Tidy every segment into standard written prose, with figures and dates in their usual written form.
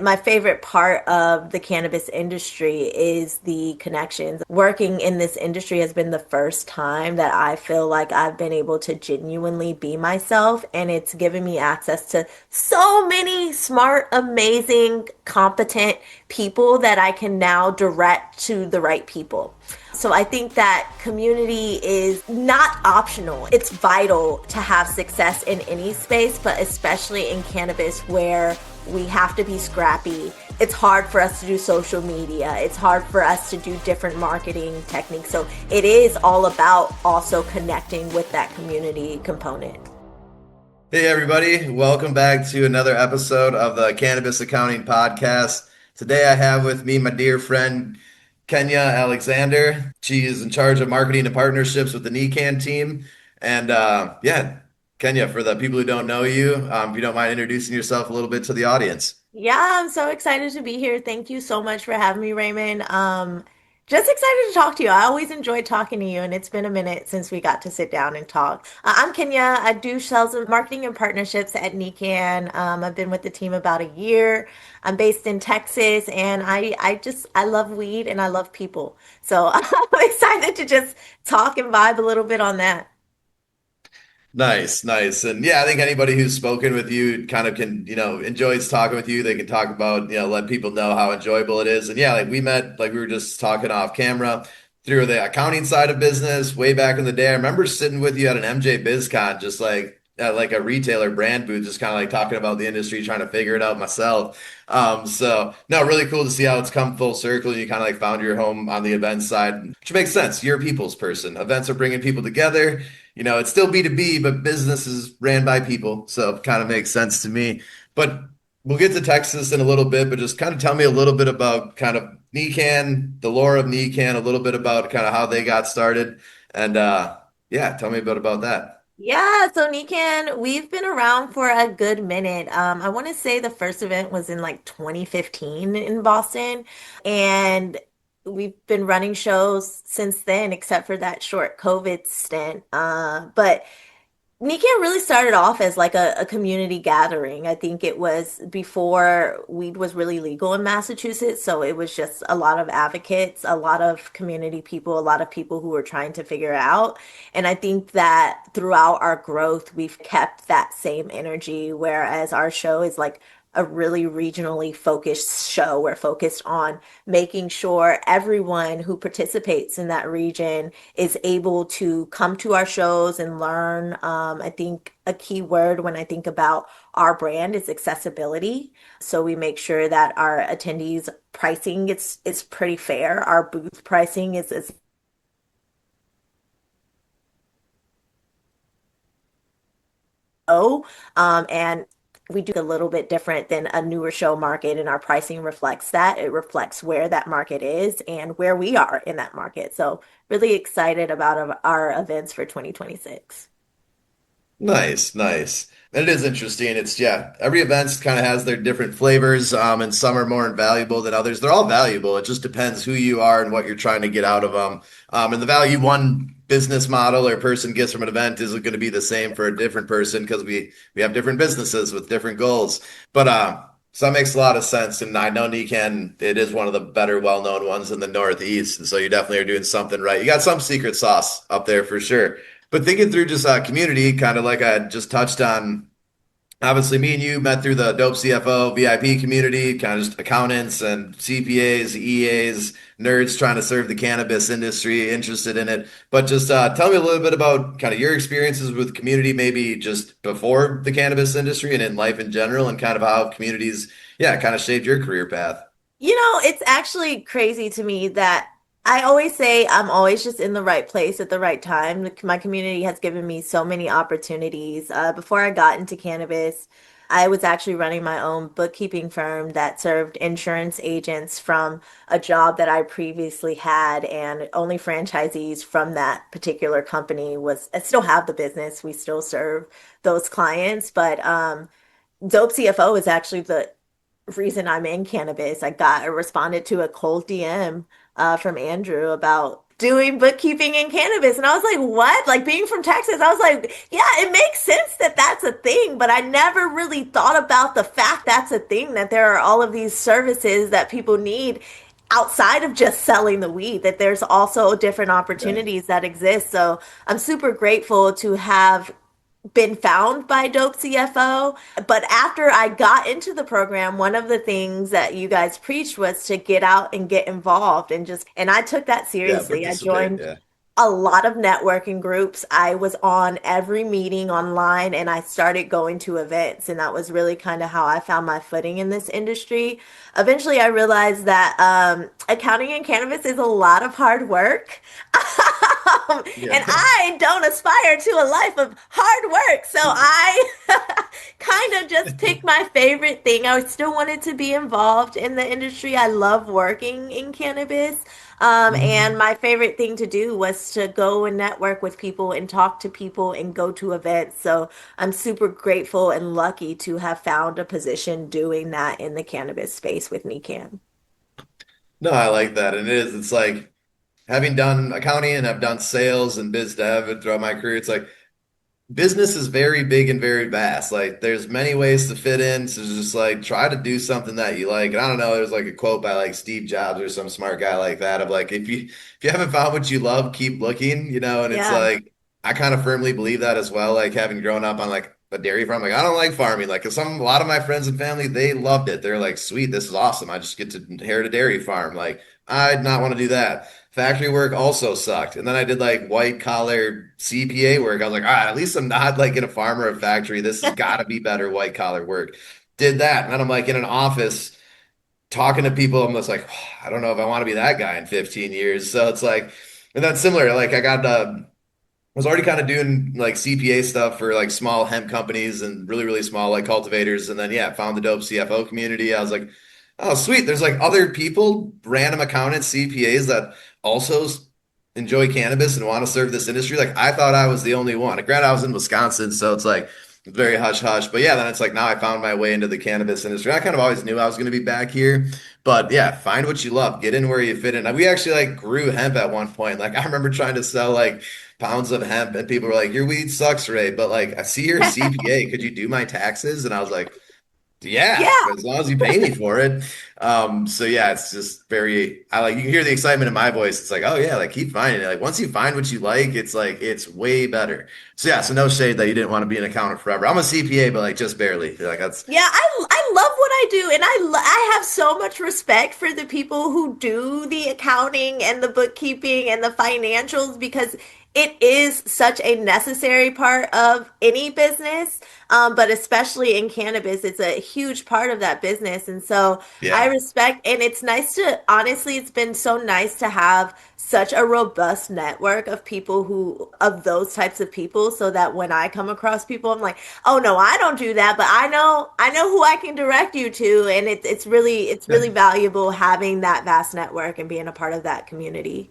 My favorite part of the cannabis industry is the connections. Working in this industry has been the first time that I feel like I've been able to genuinely be myself, and it's given me access to so many smart, amazing, competent people that I can now direct to the right people. So I think that community is not optional. It's vital to have success in any space, but especially in cannabis where we have to be scrappy. It's hard for us to do social media. It's hard for us to do different marketing techniques. So it is all about also connecting with that community component. Hey, everybody, welcome back to another episode of the Cannabis Accounting Podcast. Today I have with me my dear friend Kenya Alexander. She is in charge of marketing and partnerships with the NECANN team. And Kenya, for the people who don't know you, if you don't mind introducing yourself a little bit to the audience. Yeah, I'm so excited to be here. Thank you so much for having me, Raymond. Just excited to talk to you. I always enjoy talking to you, and it's been a minute since we got to sit down and talk. I'm Kenya. I do sales and marketing and partnerships at NECANN. I've been with the team about a year. I'm based in Texas, and I love weed and I love people. So I'm excited to just talk and vibe a little bit on that. Nice, nice. And yeah, I think anybody who's spoken with you kind of can, enjoys talking with you. They can talk about, let people know how enjoyable it is. And yeah, like we met, like we were just talking off camera through the accounting side of business way back in the day. I remember sitting with you at an MJ BizCon, just like at like a retailer brand booth, just kind of like talking about the industry, trying to figure it out myself. So no, really cool to see how it's come full circle. You kind of like found your home on the event side, which makes sense. You're a people's person. Events are bringing people together. It's still B2B, but business is ran by people. So it kind of makes sense to me. But we'll get to Texas in a little bit, but just kind of tell me a little bit about kind of NECANN, the lore of NECANN, a little bit about kind of how they got started. And yeah, tell me a bit about that. Yeah, so NECANN, we've been around for a good minute. I want to say the first event was in like 2015 in Boston, and we've been running shows since then, except for that short COVID stint. But NECANN really started off as like a community gathering. I think it was before weed was really legal in Massachusetts. So it was just a lot of advocates, a lot of community people, a lot of people who were trying to figure it out. And I think that throughout our growth, we've kept that same energy, whereas our show is like a really regionally focused show. We're focused on making sure everyone who participates in that region is able to come to our shows and learn. I think a key word when I think about our brand is accessibility. So we make sure that our attendees pricing is pretty fair. Our booth pricing is low. And we do a little bit different than a newer show market, and our pricing reflects that. It reflects where that market is and where we are in that market. So really excited about our events for 2026. Nice, nice. And it is interesting. It's yeah, every event kind of has their different flavors, and some are more invaluable than others. They're all valuable. It just depends who you are and what you're trying to get out of them. And the value one business model or person gets from an event isn't going to be the same for a different person because we have different businesses with different goals. But so that makes a lot of sense. And I know NECANN, it is one of the better well-known ones in the Northeast. And so you definitely are doing something right. You got some secret sauce up there for sure. But thinking through just community, kind of like I just touched on, obviously me and you met through the Dope CFO VIP community, kind of just accountants and CPAs, EAs, nerds trying to serve the cannabis industry, interested in it. But just tell me a little bit about kind of your experiences with community, maybe just before the cannabis industry and in life in general, and kind of how communities, yeah, kind of shaped your career path. It's actually crazy to me that I always say I'm always just in the right place at the right time. My community has given me so many opportunities. Before I got into cannabis, I was actually running my own bookkeeping firm that served insurance agents from a job that I previously had, and only franchisees from that particular company was, I still have the business. We still serve those clients, but Dope CFO is actually the reason I'm in cannabis. I responded to a cold DM from Andrew about doing bookkeeping and cannabis. And I was like, what? Like being from Texas, I was like, yeah, it makes sense that that's a thing, but I never really thought about the fact that's a thing, that there are all of these services that people need outside of just selling the weed, that there's also different Yeah. opportunities that exist. So I'm super grateful to have been found by Dope CFO. But after I got into the program, one of the things that you guys preached was to get out and get involved and I took that Yeah, seriously. I participate. joined Yeah. a lot of networking groups. I was on every meeting online and I started going to events. And that was really kind of how I found my footing in this industry. Eventually, I realized that accounting in cannabis is a lot of hard work. And Yeah. I don't aspire to a life of hard work. So I kind of just picked my favorite thing. I still wanted to be involved in the industry. I love working in cannabis. And Mhm. my favorite thing to do was to go and network with people and talk to people and go to events. So I'm super grateful and lucky to have found a position doing that in the cannabis space with NECANN. No, I like that. And it is, it's like having done accounting and I've done sales and biz dev and throughout my career, it's like business is very big and very vast. Like there's many ways to fit in. So just like try to do something that you like. And I don't know, there's like a quote by like Steve Jobs or some smart guy like that of like if you haven't found what you love, keep looking, and it's Yeah. like I kind of firmly believe that as well. Like having grown up on like a dairy farm, like I don't like farming. Like 'cause a lot of my friends and family, they loved it. They're like, sweet, this is awesome. I just get to inherit a dairy farm. Like I'd not want to do that. Factory work also sucked. And then I did like white collar CPA work. I was like, all right, at least I'm not like in a farm or a factory. This has got to be better white collar work. Did that. And then I'm like in an office talking to people. I'm just like, I don't know if I want to be that guy in 15 years. So it's like, and then similar, like I got, was already kind of doing like CPA stuff for like small hemp companies and really, really small like cultivators. And then, yeah, found the dope CFO community. I was like, oh, sweet. There's like other people, random accountants, CPAs that also enjoy cannabis and want to serve this industry. Like I thought I was the only one. Granted, I was in Wisconsin, so it's like very hush hush. But yeah, then it's like now I found my way into the cannabis industry. I kind of always knew I was going to be back here. But yeah, find what you love, get in where you fit in. We actually like grew hemp at one point. Like I remember trying to sell like pounds of hemp, and people were like, "Your weed sucks, Ray." But like, I see you're a CPA. Could you do my taxes? And I was like, "Yeah, Yeah. as long as you pay me for it." So yeah, it's just very. I like you can hear the excitement in my voice. It's like, oh yeah, like keep finding it. Like once you find what you like, it's like it's way better. So yeah, so no shade that you didn't want to be an accountant forever. I'm a CPA, but like just barely. Like that's Yeah, I love what I do, and I have so much respect for the people who do the accounting and the bookkeeping and the financials because it is such a necessary part of any business, but especially in cannabis, it's a huge part of that business. And so I yeah. respect, and it's nice to, honestly, it's been so nice to have such a robust network of people of those types of people, so that when I come across people, I'm like, oh no, I don't do that, but I know who I can direct you to, and it's really valuable having that vast network and being a part of that community.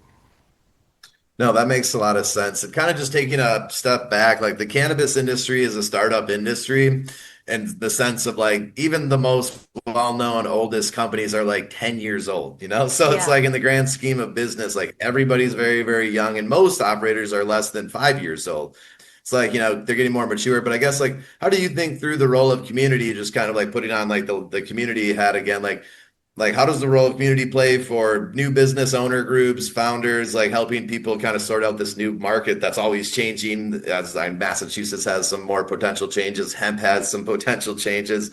No, that makes a lot of sense. And kind of just taking a step back, like the cannabis industry is a startup industry, and the sense of like even the most well-known, oldest companies are like 10 years old. So it's Yeah. like in the grand scheme of business, like everybody's very, very young, and most operators are less than 5 years old. It's like, they're getting more mature, but I guess like how do you think through the role of community, just kind of like putting on like the community hat again, like how does the role of community play for new business owner groups, founders, like helping people kind of sort out this new market that's always changing? As Massachusetts has some more potential changes, hemp has some potential changes,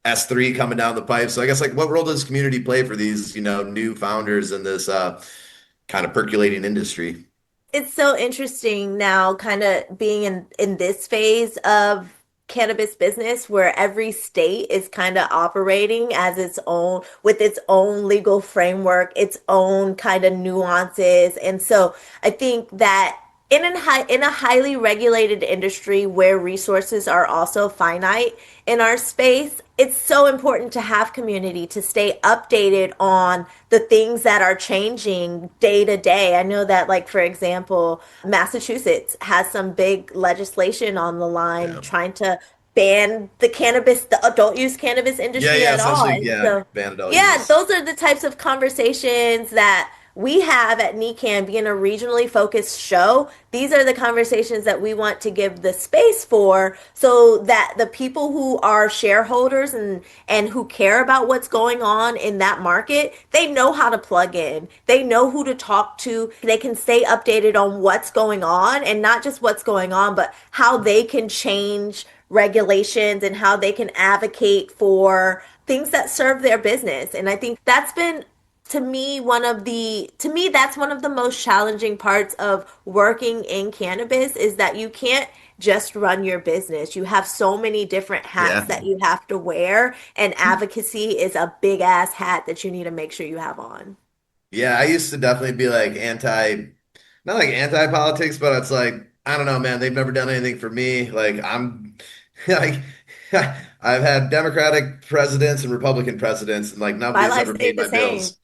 S3 coming down the pipe. So I guess like what role does community play for these, new founders in this kind of percolating industry? It's so interesting now, kind of being in this phase of cannabis business where every state is kind of operating as its own with its own legal framework, its own kind of nuances. And so I think that in a highly regulated industry where resources are also finite in our space, it's so important to have community to stay updated on the things that are changing day to day. I know that, like, for example, Massachusetts has some big legislation on the line Yeah. trying to ban the adult use cannabis Yeah, industry yeah, at all. essentially, And yeah, so, ban adult yeah, use. those are the types of conversations that we have at NECANN being a regionally focused show, these are the conversations that we want to give the space for so that the people who are shareholders and who care about what's going on in that market, they know how to plug in. They know who to talk to. They can stay updated on what's going on and not just what's going on, but how they can change regulations and how they can advocate for things that serve their business. And I think that's been to me that's one of the most challenging parts of working in cannabis is that you can't just run your business. You have so many different hats Yeah. that you have to wear, and advocacy is a big ass hat that you need to make sure you have on. Yeah, I used to definitely be like not like anti-politics, but it's like, I don't know, man, they've never done anything for me. Like I'm like I've had Democratic presidents and Republican presidents, and like My nobody's life ever paid stayed the my same. bills.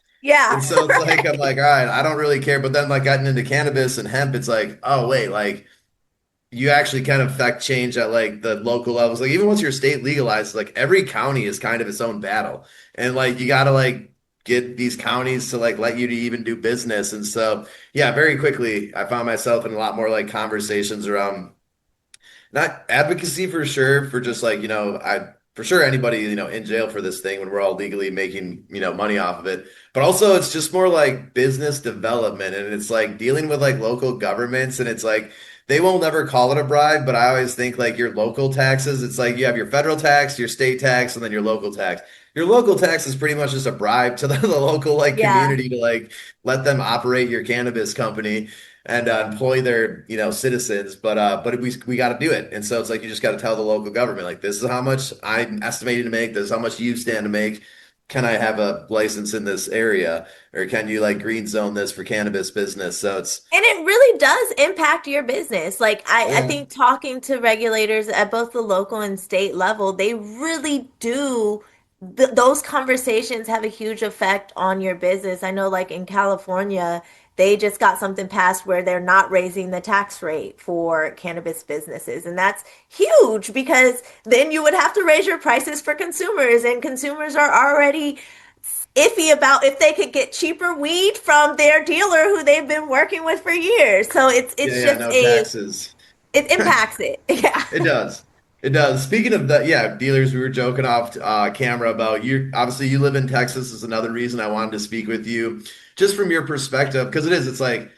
And Yeah. so it's like I'm like, all right, I don't really care. But then like getting into cannabis and hemp, it's like, oh wait, like you actually can affect change at like the local levels. Like even once your state legalized, like every county is kind of its own battle. And like you gotta like get these counties to like let you to even do business. And so yeah, very quickly I found myself in a lot more like conversations around not advocacy for sure, for just like, I for sure anybody, in jail for this thing when we're all legally making, money off of it. But also it's just more like business development and it's like dealing with like local governments and it's like they won't never call it a bribe, but I always think like your local taxes, it's like you have your federal tax, your state tax, and then your local tax. Your local tax is pretty much just a bribe to the local like Yeah. community to like let them operate your cannabis company and employ their citizens, but we got to do it, and so it's like you just got to tell the local government like this is how much I'm estimating to make, this is how much you stand to make. Can I have a license in this area, or can you like green zone this for cannabis business? So it's And it really does impact your business. Like I yeah, think talking to regulators at both the local and state level, they really do those conversations have a huge effect on your business. I know like in California, they just got something passed where they're not raising the tax rate for cannabis businesses. And that's huge because then you would have to raise your prices for consumers, and consumers are already iffy about if they could get cheaper weed from their dealer who they've been working with for years. So yeah, it's yeah, just no a taxes. it impacts it. Yeah. It does. It does. Speaking of that, yeah, dealers, we were joking off camera about you. Obviously, you live in Texas is another reason I wanted to speak with you, just from your perspective, because it's like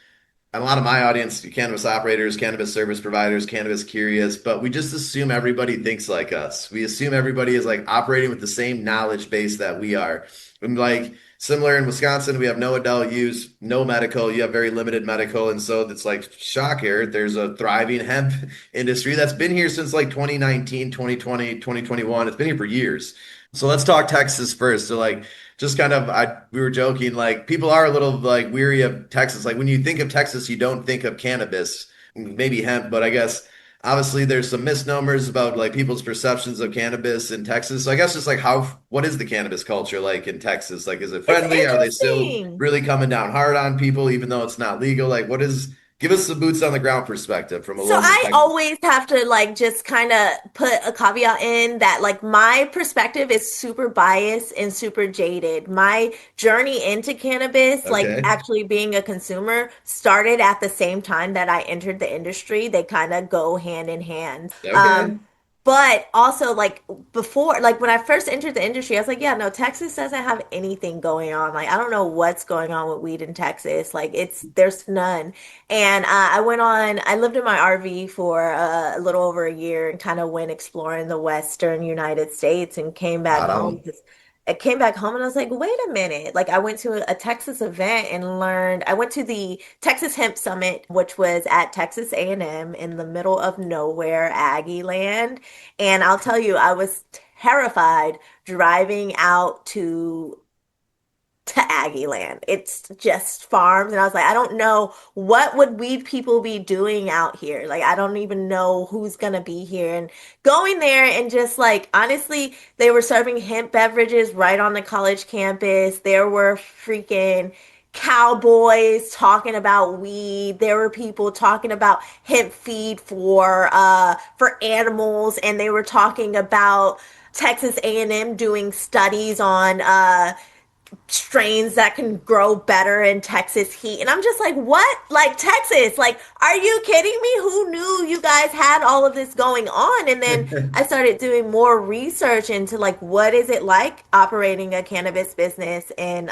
a lot of my audience, cannabis operators, cannabis service providers, cannabis curious, but we just assume everybody thinks like us. We assume everybody is like operating with the same knowledge base that we are. And like similar in Wisconsin, we have no adult use, no medical. You have very limited medical. And so it's like shock here. There's a thriving hemp industry that's been here since like 2019, 2020, 2021. It's been here for years. So let's talk Texas first. So like just kind of we were joking like people are a little like weary of Texas. Like when you think of Texas, you don't think of cannabis, maybe hemp, but I guess obviously there's some misnomers about like people's perceptions of cannabis in Texas. So I guess just like what is the cannabis culture like in Texas? Like is it It's friendly? Are they still interesting. really coming down hard on people even though it's not legal? Like give us the boots on the ground perspective from a So local I Texas. always have to like just kind of put a caveat in that like my perspective is super biased and super jaded. My journey into cannabis, like Okay. actually being a consumer, started at the same time that I entered the industry. They kind of go hand in hand. Okay. But also like before, like when I first entered the industry, I was like, yeah, no, Texas doesn't have anything going on. Like I don't know what's going on with weed in Texas. Like there's none. And I lived in my RV for a little over a year and kind of went exploring the Western United States and came back Right home. on. I came back home and I was like, wait a minute. Like I went to a Texas event and I went to the Texas Hemp Summit, which was at Texas A&M in the middle of nowhere, Aggie land. And I'll tell you, I was terrified driving out to Aggie land. It's just farms. And I was like, I don't know what would we people be doing out here. Like, I don't even know who's gonna be here. And going there and just like, honestly, they were serving hemp beverages right on the college campus. There were freaking cowboys talking about weed. There were people talking about hemp feed for animals, and they were talking about Texas A&M doing studies on strains that can grow better in Texas heat. And I'm just like, what? Like Texas? Like, are you kidding me? Who knew you guys had all of this going on? And then I started doing more research into like what is it like operating a cannabis business in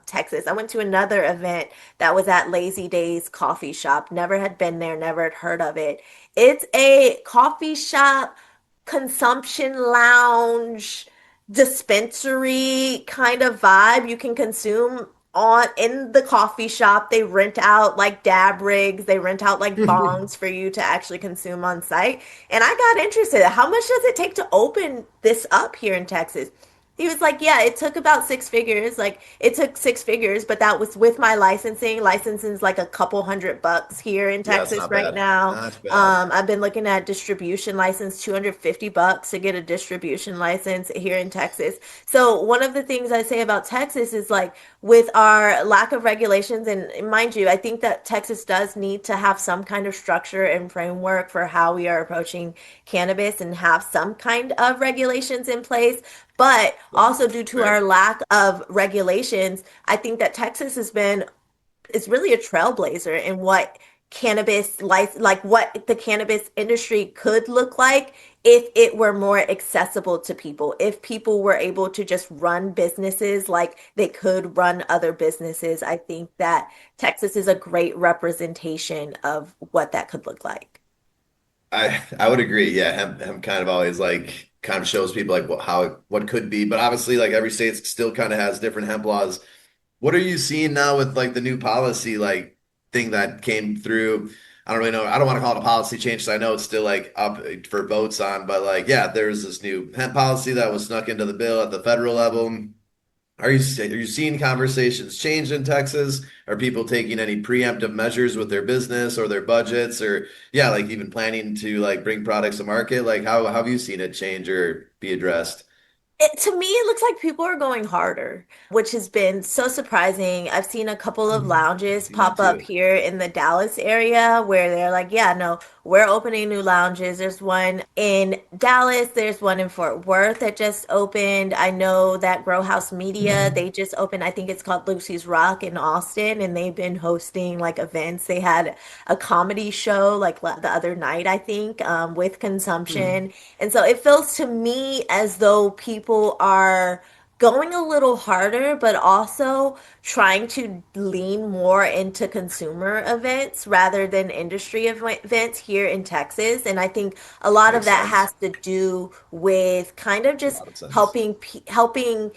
Texas. I went to another event that was at Lazy Days Coffee Shop. Never had been there, never had heard of it. It's a coffee shop, consumption lounge, dispensary kind of vibe. You can consume on in the coffee shop. They rent out like dab rigs, they rent out like bongs for you to actually consume on site. And I got interested. How much does it take to open this up here in Texas? He was like, yeah, it took about 6 figures. Like, it took 6 figures, but that was with my licensing. Licensing's like a couple $100 here in Yeah, it's Texas not right bad. now. Not bad. I've been looking at distribution license, $250 to get a distribution license here in Texas. So one of the things I say about Texas is like with our lack of regulations, and mind you, I think that Texas does need to have some kind of structure and framework for how we are approaching cannabis and have some kind of regulations in place. But Yeah, also due to our fair. lack of regulations, I think that Texas has been is really a trailblazer in what cannabis like what the cannabis industry could look like if it were more accessible to people, if people were able to just run businesses like they could run other businesses. I think that Texas is a great representation of what that could look like. I would agree. Yeah, hemp kind of always like kind of shows people like what could be, but obviously like every state still kind of has different hemp laws. What are you seeing now with like the new policy like thing that came through? I don't really know. I don't want to call it a policy change because I know it's still like up for votes on, but like yeah, there's this new hemp policy that was snuck into the bill at the federal level. Are you seeing conversations change in Texas? Are people taking any preemptive measures with their business or their budgets or yeah, like even planning to like bring products to market? Like how have you seen it change or be addressed? To me, it looks like people are going harder, which has been so surprising. I've seen a couple of I've lounges seen that pop up too. here in the Dallas area where they're like, yeah, no, we're opening new lounges. There's one in Dallas, there's one in Fort Worth that just opened. I know that Grow House Media, they just opened, I think it's called Lucy's Rock in Austin, and they've been hosting like events. They had a comedy show like the other night, I think, with Hmm. consumption. And so it feels to me as though people are going a little harder, but also trying to lean more into consumer events rather than industry events here in Texas. And I think a lot of Makes that sense. has to do with kind of A just lot of sense. helping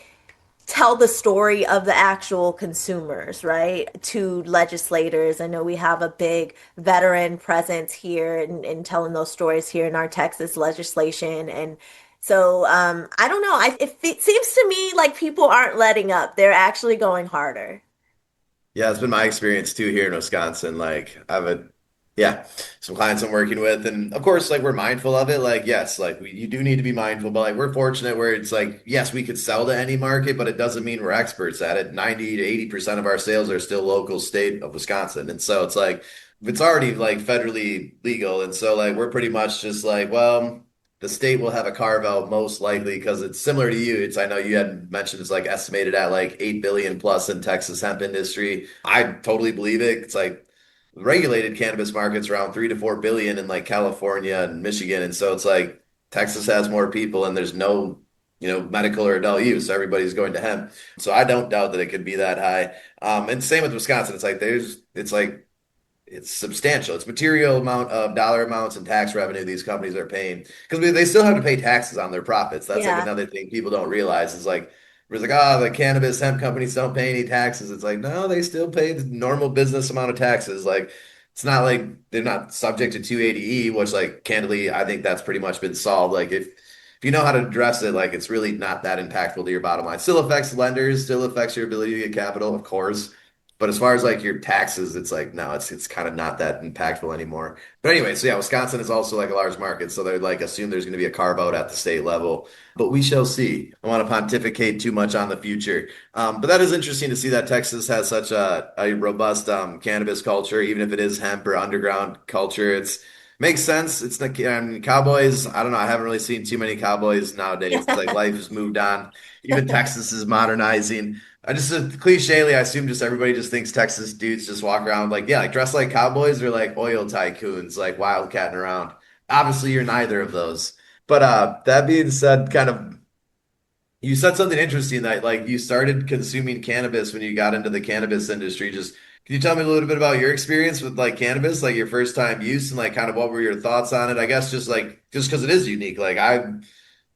tell the story of the actual consumers, right? To legislators. I know we have a big veteran presence here in telling those stories here in our Texas legislation. And so I don't know. It seems to me like people aren't letting up. They're actually going harder. Yeah, it's been my experience too here in Wisconsin. Like I have yeah, some clients I'm working with, and of course, like we're mindful of it. Like yes, like you do need to be mindful, but like we're fortunate where it's like yes, we could sell to any market, but it doesn't mean we're experts at it. 90 to 80% of our sales are still local state of Wisconsin, and so it's like it's already like federally legal, and so like we're pretty much just like well. The state will have a carve out most likely because it's similar to you. It's I know you had mentioned it's like estimated at like 8 billion plus in Texas hemp industry. I totally believe it. It's like regulated cannabis markets around 3 to 4 billion in like California and Michigan. And so it's like Texas has more people and there's no, medical or adult use. So everybody's going to hemp. So I don't doubt that it could be that high. And same with Wisconsin. It's like it's substantial. It's material amount of dollar amounts and tax revenue these companies are paying because they still have to pay taxes on their profits. That's like Yeah. another thing people don't realize is like it's like oh the cannabis hemp companies don't pay any taxes. It's like no, they still pay the normal business amount of taxes. Like it's not like they're not subject to 280E, which like candidly I think that's pretty much been solved. Like if you know how to address it, like it's really not that impactful to your bottom line. Still affects lenders, still affects your ability to get capital, of course. But as far as like your taxes, it's like no, it's kind of not that impactful anymore. But anyway, so yeah, Wisconsin is also like a large market, so they're like assume there's going to be a carve out at the state level, but we shall see. I want to pontificate too much on the future, but that is interesting to see that Texas has such a robust cannabis culture, even if it is hemp or underground culture. Makes sense. It's like cowboys. I don't know. I haven't really seen too many cowboys nowadays. It's like life has moved on. Even Texas is modernizing. I just clichely, I assume just everybody just thinks Texas dudes just walk around like yeah, like dressed like cowboys or like oil tycoons, like wildcatting around. Obviously, you're neither of those. But that being said, kind of you said something interesting that like you started consuming cannabis when you got into the cannabis industry. Just can you tell me a little bit about your experience with like cannabis, like your first time use and like kind of what were your thoughts on it? I guess just because it is unique. Like I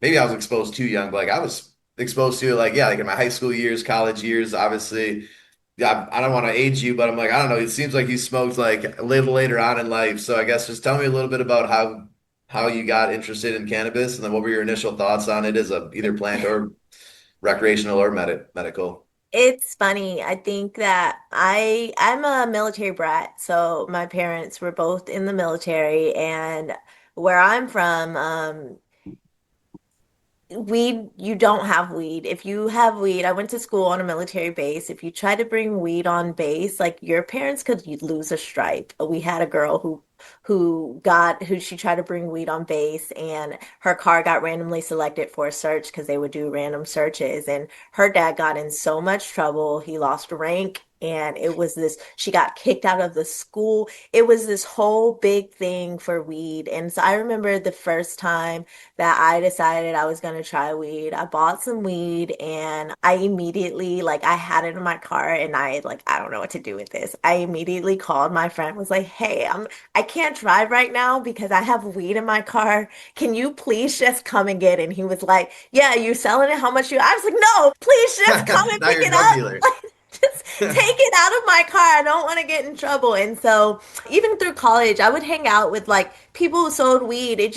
maybe I was exposed too young, but like I was exposed to it like yeah, like in my high school years, college years, obviously. Yeah, I don't want to age you, but I'm like, I don't know. It seems like you smoked like a little later on in life. So I guess just tell me a little bit about how you got interested in cannabis and then what were your initial thoughts on it as a either plant or recreational or medical. It's funny. I think that I'm a military brat, so my parents were both in the military, and where I'm from, weed, you don't have weed. If you have weed, I went to school on a military base. If you try to bring weed on base, like your parents could lose a stripe. We had a girl who she tried to bring weed on base and her car got randomly selected for a search because they would do random searches and her dad got in so much trouble. He lost rank and it was this she got kicked out of the school. It was this whole big thing for weed. And so I remember the first time that I decided I was going to try weed. I bought some weed and I immediately, like, I had it in my car and I don't know what to do with this. I immediately called my friend, was like, hey, I can't drive right now because I have weed in my car. Can you please just come and get it? And he was like, yeah, you selling it? How much you? I was like, no, please just come and Now pick you're a it drug up. dealer. Like, just take it out of my car. I don't want to get in trouble. And so even through college, I would hang out with like people who sold weed. It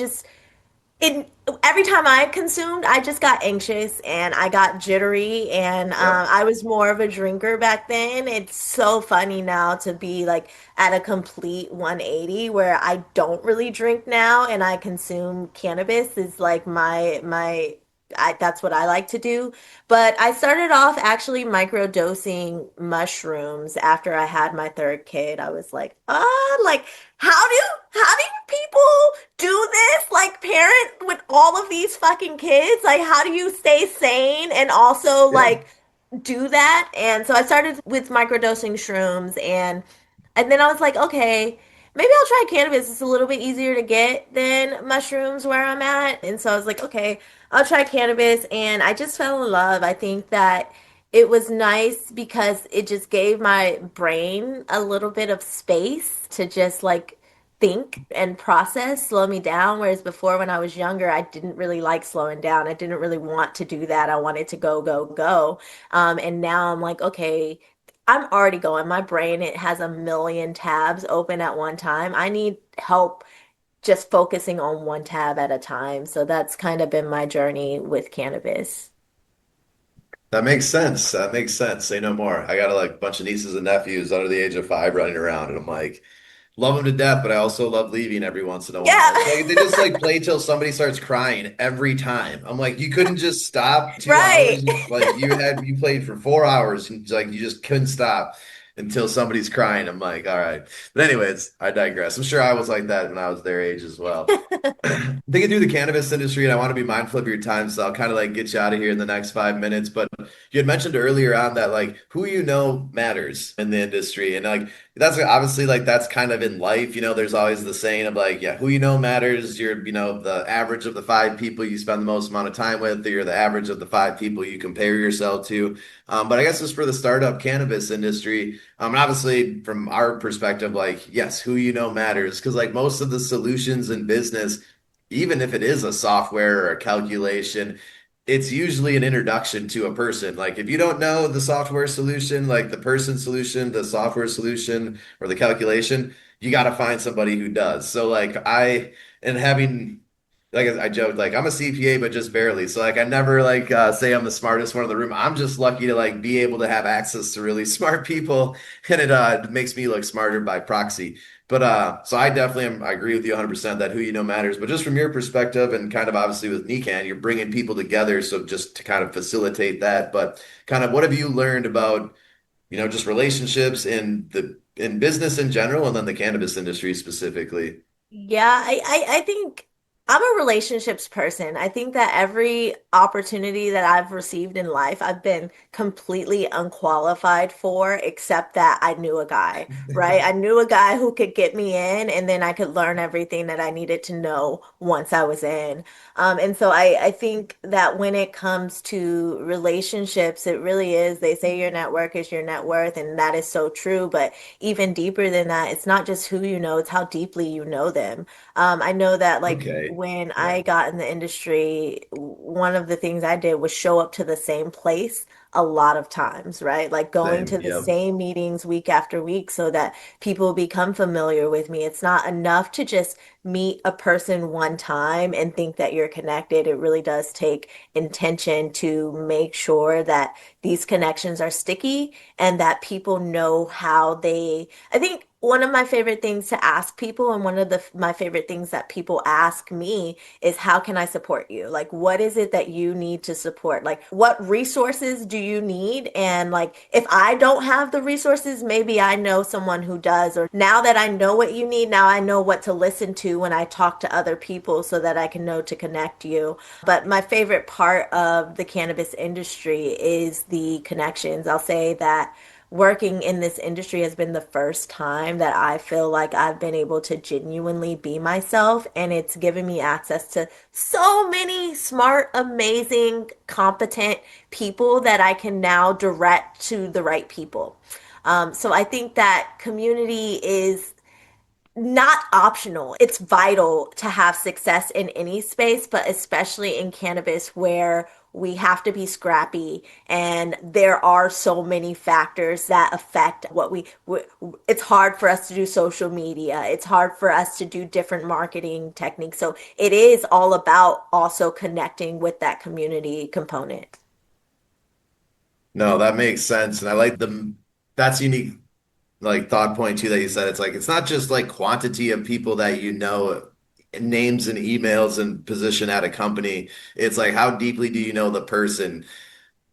every time I consumed, I just got anxious and I got jittery and Yep. I was more of a drinker back then. It's so funny now to be like at a complete 180 where I don't really drink now and I consume cannabis is like that's what I like to do. But I started off actually microdosing mushrooms after I had my third kid. I was like, like how do people do this? Like parent with all of these fucking kids? Like how do you stay sane and also Yeah. like do that? And so I started with microdosing shrooms and then I was like, okay, maybe I'll try cannabis. It's a little bit easier to get than mushrooms where I'm at. And so I was like, okay, I'll try cannabis. And I just fell in love. I think that it was nice because it just gave my brain a little bit of space to just like think and process, slow me down. Whereas before, when I was younger, I didn't really like slowing down. I didn't really want to do that. I wanted to go, go, go. And now I'm like, okay, I'm already going. My brain, it has a million tabs open at one time. I need help just focusing on one tab at a time. So that's kind of been my journey with cannabis. That makes sense. That makes sense. Say no more. I got like a bunch of nieces and nephews under the age of 5 running around, and I'm like, love them to death, but I also love leaving every once in a while. Yeah, It's like they just like play till somebody starts crying every time. I'm like, you couldn't just stop 2 hours. right. Like you played for 4 hours and like you just couldn't stop until somebody's crying. I'm like, all right. But anyways, I digress. I'm sure I was like that when I was their age as well. Thinking through the cannabis industry, and I want to be mindful of your time, so I'll kind of like get you out of here in the next 5 minutes. But you had mentioned earlier on that like who you know matters in the industry, and like that's obviously like that's kind of in life. There's always the saying of like, yeah, who you know matters. You're the average of the 5 people you spend the most amount of time with, or you're the average of the 5 people you compare yourself to. But I guess just for the startup cannabis industry, and obviously from our perspective, like yes, who you know matters because like most of the solutions in business even if it is a software or a calculation, it's usually an introduction to a person. Like if you don't know the software solution, like the person solution, the software solution, or the calculation, you got to find somebody who does. So like and having like I joked, like I'm a CPA, but just barely. So like I never like say I'm the smartest one in the room. I'm just lucky to like be able to have access to really smart people, and it makes me look smarter by proxy. But so I definitely I agree with you 100% that who you know matters. But just from your perspective, and kind of obviously with NECANN, you're bringing people together. So just to kind of facilitate that, but kind of what have you learned about just relationships in business in general, and then the cannabis industry specifically? Yeah, I think I'm a relationships person. I think that every opportunity that I've received in life, I've been completely unqualified for, except that I knew a guy, right? I knew a guy who could get me in, and then I could learn everything that I needed to know once I was in. And so I think that when it comes to relationships, it really is, they say your network is your net worth, and that is so true. But even deeper than that, it's not just who you know, it's how deeply you know them. I know that like Okay. when I Yeah. got in the industry, one of the things I did was show up to the same place a lot of times, right? Like going Same. to the Yep. same meetings week after week so that people become familiar with me. It's not enough to just meet a person one time and think that you're connected. It really does take intention to make sure that these connections are sticky and that people know how they, I think one of my favorite things to ask people and one of my favorite things that people ask me is how can I support you? Like what is it that you need to support? Like what resources do you need? And like if I don't have the resources, maybe I know someone who does. Or now that I know what you need, now I know what to listen to when I talk to other people so that I can know to connect you. But my favorite part of the cannabis industry is the connections. I'll say that working in this industry has been the first time that I feel like I've been able to genuinely be myself, and it's given me access to so many smart, amazing, competent people that I can now direct to the right people. So I think that community is not optional. It's vital to have success in any space, but especially in cannabis where we have to be scrappy and there are so many factors that affect what it's hard for us to do social media. It's hard for us to do different marketing techniques. So it is all about also connecting with that community component. No, that makes sense. And I like that's unique like thought point too that you said. It's like it's not just like quantity of people that you know, names and emails and position at a company. It's like how deeply do you know the person?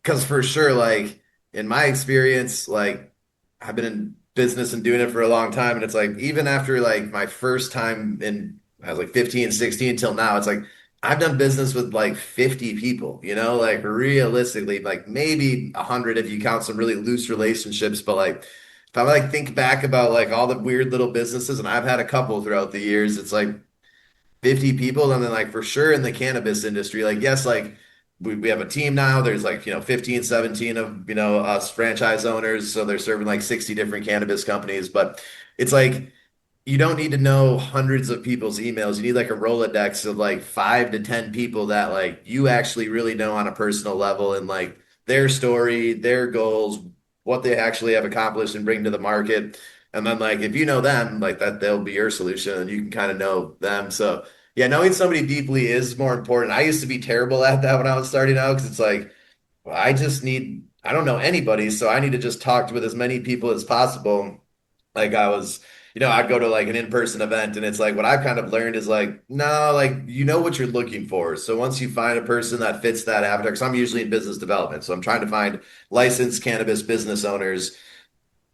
Because for sure, like in my experience, like I've been in business and doing it for a long time, and it's like even after like my first time in, I was like 15, 16 till now, it's like I've done business with like 50 people, like realistically, like maybe 100 if you count some really loose relationships, but like if I like think back about like all the weird little businesses, and I've had a couple throughout the years, it's like 50 people. And then like for sure in the cannabis industry, like yes, like we have a team now. There's like, 15, 17 of, us franchise owners. So they're serving like 60 different cannabis companies. But it's like you don't need to know hundreds of people's emails. You need like a Rolodex of like 5 to 10 people that like you actually really know on a personal level and like their story, their goals, what they actually have accomplished and bring to the market. And then like if you know them, like that they'll be your solution and you can kind of know them. So yeah, knowing somebody deeply is more important. I used to be terrible at that when I was starting out because it's like, well, I don't know anybody, so I need to just talk with as many people as possible. Like I was, I'd go to like an in-person event and it's like what I've kind of learned is like, no, like you know what you're looking for. So once you find a person that fits that avatar, because I'm usually in business development, so I'm trying to find licensed cannabis business owners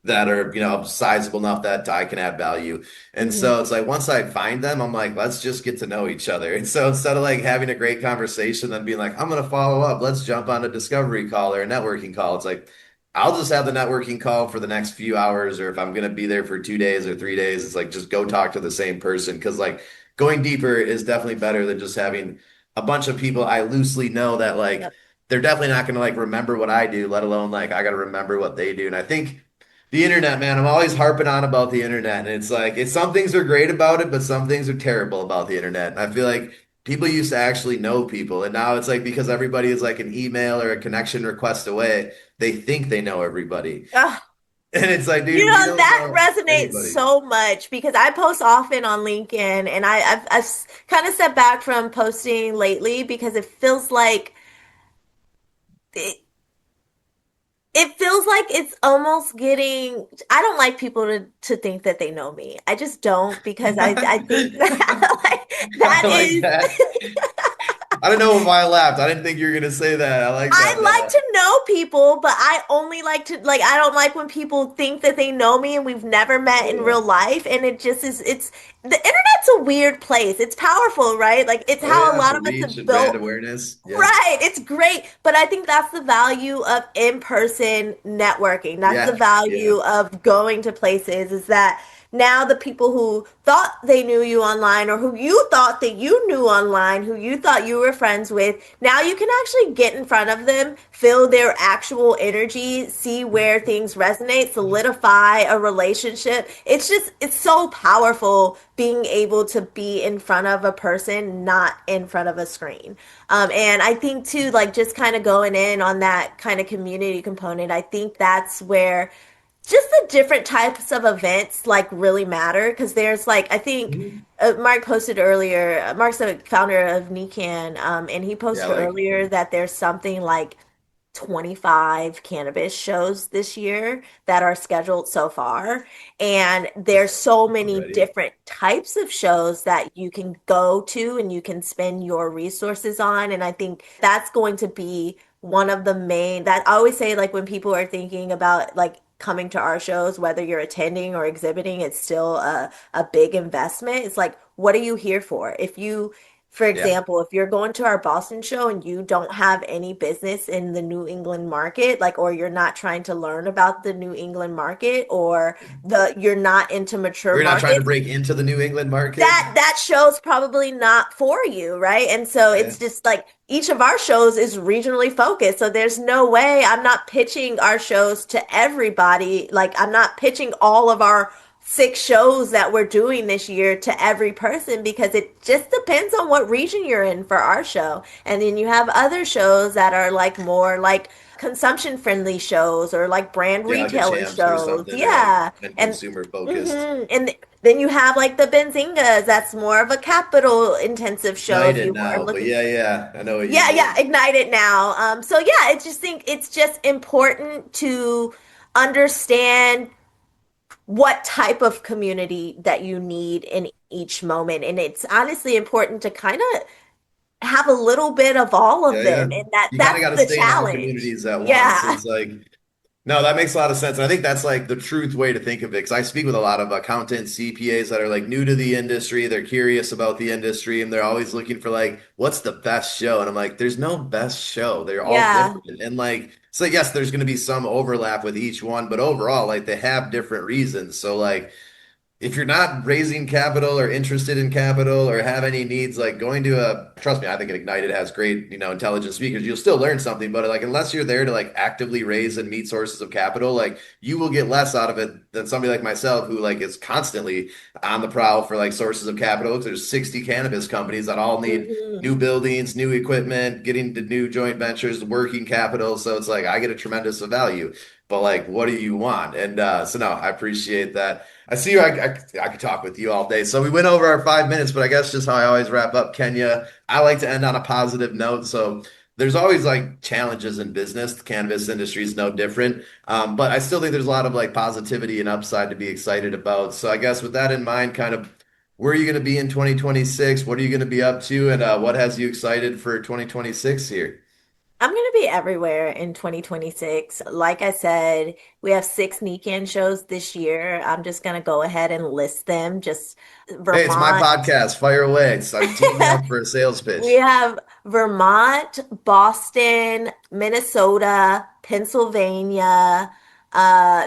that are, sizable enough that I can add value. And Mhm. so it's like once I find them, I'm like, let's just get to know each other. And so instead of like having a great conversation and being like, I'm gonna follow up, let's jump on a discovery call or a networking call. It's like I'll just have the networking call for the next few hours, or if I'm gonna be there for 2 days or 3 days, it's like just go talk to the same person. Because like going deeper is definitely better than just having a bunch of people I loosely know that like Yep. they're definitely not gonna like remember what I do, let alone like I gotta remember what they do. And I think the internet, man, I'm always harping on about the internet. And it's like, some things are great about it, but some things are terrible about the internet. And I feel like people used to actually know people. And now it's like, because everybody is like an email or a connection request away, they think they know everybody. And it's like, You dude, we know, don't that know resonates anybody. so much because I post often on LinkedIn and I've kind of stepped back from posting lately because it feels like it, it feels like it's almost getting, I don't like people to think that they know me. I just don't because I think that like that I like is that. I don't know why I laughed. I didn't think you were gonna say that. I like that I like though. to know people, but I only like to like I don't like when people think that they know me and we've never met Oh in yeah. real life and it just is it's the internet's a weird place. It's powerful, right? Like it's Oh how a yeah, lot for of us reach have and brand built. awareness. Yeah. Right, it's great, but I think that's the value of in-person networking. That's the Yeah. Yeah. value of going to places is that now the people who thought they knew you online or who you thought that you knew online, who you thought you were friends with, now you can actually get in front of them, feel their actual energy, see where things resonate, solidify a relationship. It's so powerful being able to be in front of a person, not in front of a screen. And I think too, like just kind of going in on that kind of community component, I think that's where just the different types of events like really matter because there's like I think Mhm. Mark posted earlier. Mark's the founder of NECANN, and he Yeah, posted like earlier that there's something like 25 cannabis shows this year that are scheduled so far. And there's so many already. different types of shows that you can go to and you can spend your resources on. And I think that's going to be one of the main that I always say, like when people are thinking about like coming to our shows, whether you're attending or exhibiting, it's still a big investment. It's like, what are you here for? If you for Yeah. example, if you're going to our Boston show and you don't have any business in the New England market, like, or you're not trying to learn about the New England market, or you're not into mature We're not trying to markets, break into the New England market. that show's probably not for you, right? And so Yeah. it's just like each of our shows is regionally focused. So there's no way I'm not pitching our shows to everybody. Like I'm not pitching all of our 6 shows that we're doing this year to every person because it just depends on what region you're in for our show. And then you have other shows that are like more like consumption friendly shows or like brand Yeah, like a retailer champs or shows. something, or like Yeah. and And consumer focused. and then you have like the Benzingas. That's more of a capital intensive show if Ignited you are now, but looking. yeah, yeah, I know what you Yeah, yeah, mean. ignite it now. So yeah, I just think it's just important to understand what type of community that you need in each moment. And it's honestly important to kind of have a little bit of all Yeah, of yeah. them. And You kind of that's got to the stay in all challenge. communities at once. Yeah. It's like, no, that makes a lot of sense. And I think that's like the truth way to think of it. Because I speak with a lot of accountants, CPAs that are like new to the industry. They're curious about the industry and they're always looking for like, what's the best show? And I'm like, there's no best show. They're all Yeah. different. And like, so yes, there's going to be some overlap with each one, but overall, like they have different reasons. So like, if you're not raising capital or interested in capital or have any needs, like going to trust me, I think Ignited has great, intelligent speakers. You'll still learn something, but like, unless you're there to like actively raise and meet sources of capital, like you will get less out of it than somebody like myself who like is constantly on the prowl for like sources of capital. 'Cause there's 60 cannabis companies that all need Hmm. new buildings, new equipment, getting to new joint ventures, working capital. So it's like, I get a tremendous value, but like, what do you want? And so no, I appreciate that. I see you. I could talk with you all day. So we went over our 5 minutes, but I guess just how I always wrap up, Kenya. I like to end on a positive note. So there's always like challenges in business. The cannabis industry is no different. But I still think there's a lot of like positivity and upside to be excited about. So I guess with that in mind, kind of where are you going to be in 2026? What are you going to be up to? And what has you excited for 2026 here? I'm going to be everywhere in 2026. Like I said, we have 6 NECANN shows this year. I'm just going to go ahead and list them. Just Hey, it's my Vermont. podcast. Fire away. So tee me up for a sales We pitch. have Vermont, Boston, Minnesota, Pennsylvania,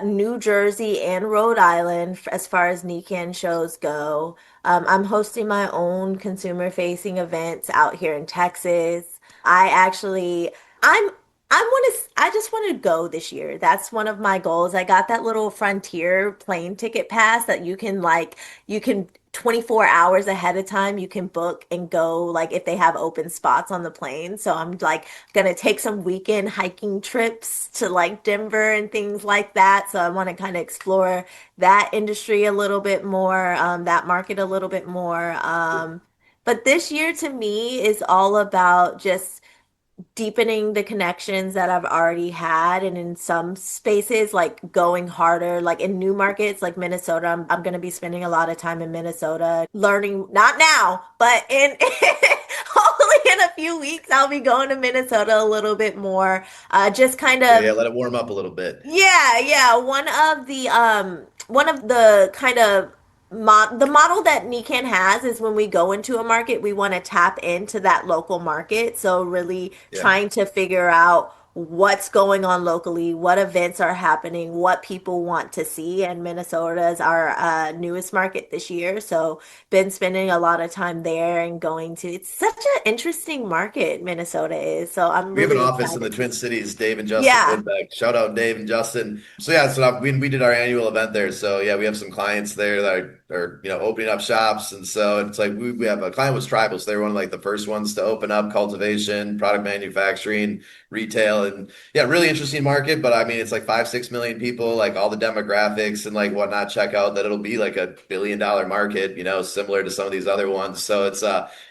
New Jersey, and Rhode Island as far as NECANN shows go. I'm hosting my own consumer-facing events out here in Texas. I actually, I'm, I just want to go this year. That's one of my goals. I got that little Frontier plane ticket pass that you can 24 hours ahead of time you can book and go like if they have open spots on the plane. So I'm like gonna take some weekend hiking trips to like Denver and things like that. So I want to kind of explore that industry a little bit more, that market a little bit more. But this year to me is all about just deepening the connections that I've already had and in some spaces like going harder like in new markets like Minnesota. I'm going to be spending a lot of time in Minnesota learning not now but in hopefully in a few weeks I'll be going to Minnesota a little bit more. Just kind Yeah, of yeah, let it warm up a little bit. yeah, yeah. One of the kind of the model that NECANN has is when we go into a market, we want to tap into that local market. So really Yeah. trying to figure out what's going on locally, what events are happening, what people want to see. And Minnesota is our newest market this year. So been spending a lot of time there and going to, it's such an interesting market, Minnesota is. So I'm We have an really office in the excited Twin to, Cities, Dave and Justin yeah. Woodbeck. Shout out Dave and Justin. So yeah, so we did our annual event there. So yeah, we have some clients there that are opening up shops, and so it's like we have a client was tribal, so they were one of like the first ones to open up cultivation, product manufacturing, retail, and yeah, really interesting market. But I mean, it's like 5, 6 million people, like all the demographics and like whatnot. Check out that it'll be like a $1 billion market, similar to some of these other ones. So it's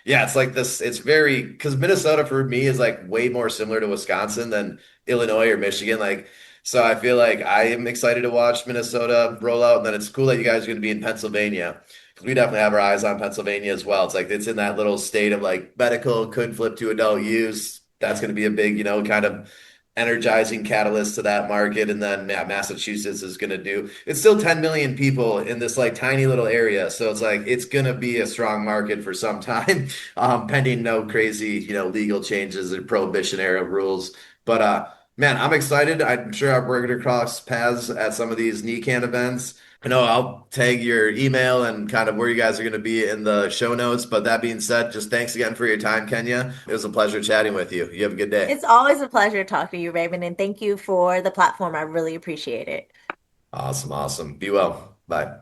yeah, it's like this. It's very because Minnesota for me is like way more similar to Wisconsin than Illinois or Michigan. Like, so I feel like I am excited to watch Minnesota roll out. And then it's cool that you guys are going to be in Pennsylvania because we definitely have our eyes on Pennsylvania as well. It's like it's in that little state of like medical could flip to adult use. That's going to be a big, kind of energizing catalyst to that market. And then yeah, Massachusetts is going to do, it's still 10 million people in this like tiny little area. So it's like, it's going to be a strong market for some time, pending no crazy, legal changes or prohibition era rules. But, man, I'm excited. I'm sure we're going to cross paths at some of these NECANN events. I know I'll tag your email and kind of where you guys are going to be in the show notes. But that being said, just thanks again for your time, Kenya. It was a pleasure chatting with you. You have a good day. It's always a pleasure talking to you, Raymond, and thank you for the platform. I really appreciate it. Awesome, awesome. Be well. Bye.